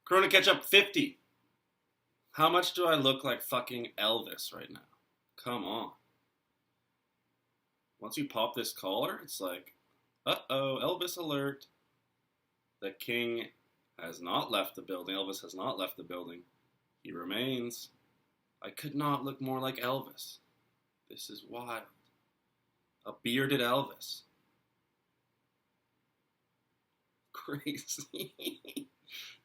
Corona Ketchup 50. How much do I look like fucking Elvis right now? Come on. Once you pop this collar, it's like, uh-oh, Elvis alert. The king has not left the building. Elvis has not left the building. He remains. I could not look more like Elvis. This is wild. A bearded Elvis. Crazy.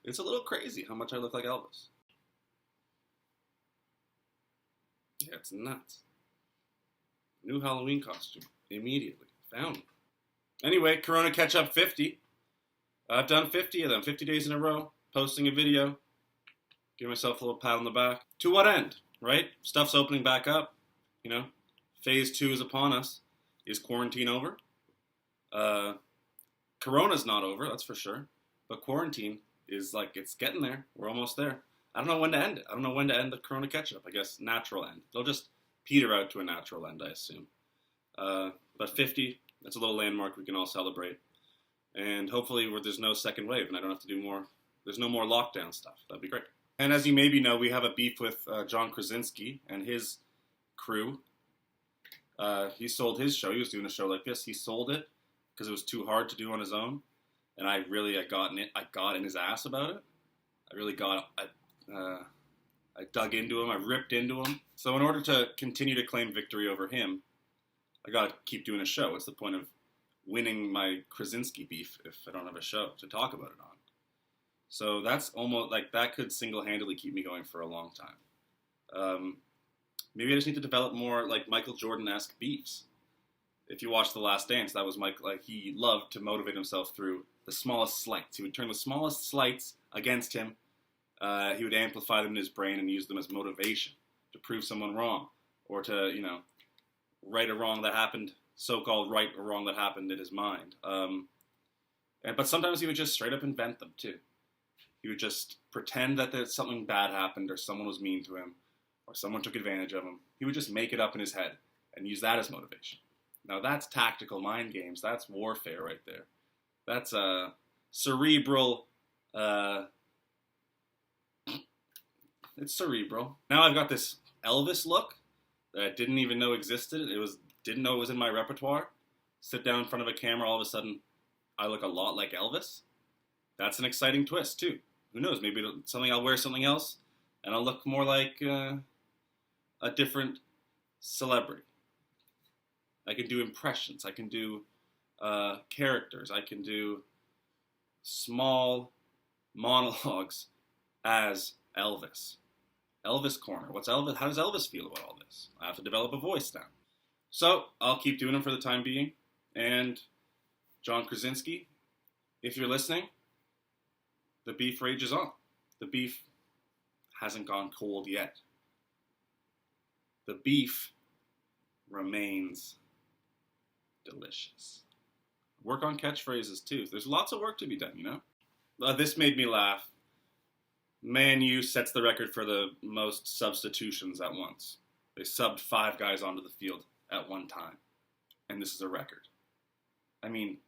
It's a little crazy how much I look like Elvis. Yeah, it's nuts. New Halloween costume. Immediately. Found it. Anyway, Corona Ketchup 50. I've done 50 of them. 50 days in a row. Posting a video. Give myself a little pat on the back. To what end? Right? Stuff's opening back up. You know? Phase 2 is upon us. Is quarantine over? Corona's not over, that's for sure. But quarantine is like, it's getting there. We're almost there. I don't know when to end it. I don't know when to end the Corona Ketchup. I guess natural end. They'll just peter out to a natural end, I assume. But 50, that's a little landmark we can all celebrate. And hopefully where there's no second wave and I don't have to do more, there's no more lockdown stuff. That'd be great. And as you maybe know, we have a beef with John Krasinski and his crew. He sold his show. He was doing a show like this. He sold it because it was too hard to do on his own. And I got in his ass about it. I dug into him. I ripped into him. So in order to continue to claim victory over him, I got to keep doing a show. What's the point of winning my Krasinski beef if I don't have a show to talk about it on? So that's almost like that could single-handedly keep me going for a long time. Maybe I just need to develop more like Michael Jordan-esque beefs. If you watch The Last Dance, that was Mike. Like he loved to motivate himself through the smallest slights. He would turn the smallest slights against him. He would amplify them in his brain and use them as motivation to prove someone wrong, or to, you know, right or wrong that happened, so-called right or wrong that happened in his mind. But sometimes he would just straight up invent them too. He would just pretend that something bad happened, or someone was mean to him, or someone took advantage of him. He would just make it up in his head and use that as motivation. Now that's tactical mind games. That's warfare right there. That's cerebral. It's cerebral. Now I've got this Elvis look that I didn't even know existed. Didn't know it was in my repertoire. Sit down in front of a camera, all of a sudden I look a lot like Elvis. That's an exciting twist too. Who knows? Maybe I'll wear something else and I'll look more like a different celebrity. I can do impressions. I can do characters. I can do small monologues as Elvis. Elvis Corner. What's Elvis? How does Elvis feel about all this? I have to develop a voice now. So I'll keep doing them for the time being. And John Krasinski, if you're listening, the beef rages on. The beef hasn't gone cold yet. The beef remains delicious. Work on catchphrases too. There's lots of work to be done, you know? This made me laugh. Man U sets the record for the most substitutions at once. They subbed 5 guys onto the field at one time. And this is a record. I mean,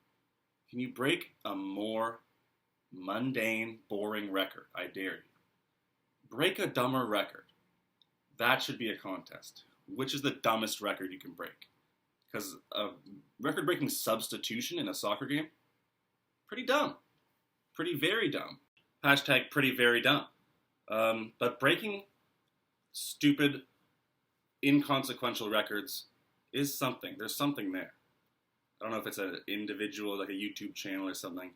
can you break a more mundane, boring record? I dare you. Break a dumber record. That should be a contest. Which is the dumbest record you can break? Because a record-breaking substitution in a soccer game, pretty dumb. Pretty very dumb. Hashtag pretty very dumb. But breaking stupid, inconsequential records is something. There's something there. I don't know if it's an individual, like a YouTube channel or something.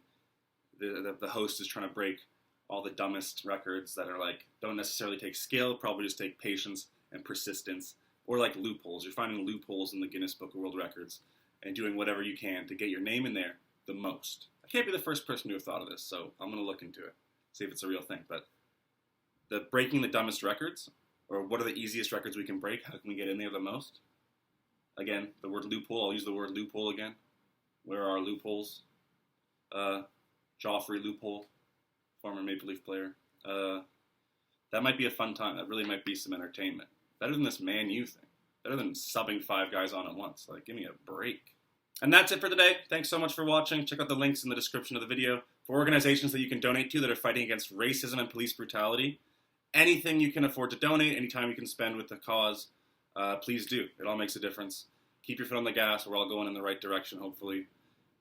The host is trying to break all the dumbest records that are like, don't necessarily take skill, probably just take patience and persistence. Or like loopholes. You're finding loopholes in the Guinness Book of World Records and doing whatever you can to get your name in there the most. I can't be the first person to have thought of this, so I'm going to look into it, see if it's a real thing. But the breaking the dumbest records, or what are the easiest records we can break? How can we get in there the most? Again, the word loophole. I'll use the word loophole again. Where are our loopholes? Joffrey Loophole, former Maple Leaf player. That might be a fun time. That really might be some entertainment. Better than this Man U thing. Better than subbing 5 guys on at once. Like, give me a break. And that's it for today. Thanks so much for watching. Check out the links in the description of the video for organizations that you can donate to that are fighting against racism and police brutality. Anything you can afford to donate, anytime you can spend with the cause, please do. It all makes a difference. Keep your foot on the gas. We're all going in the right direction, hopefully.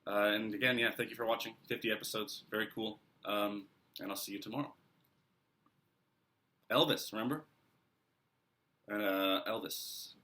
And again, yeah, thank you for watching. 50 episodes. Very cool. And I'll see you tomorrow. Elvis, remember? Elvis.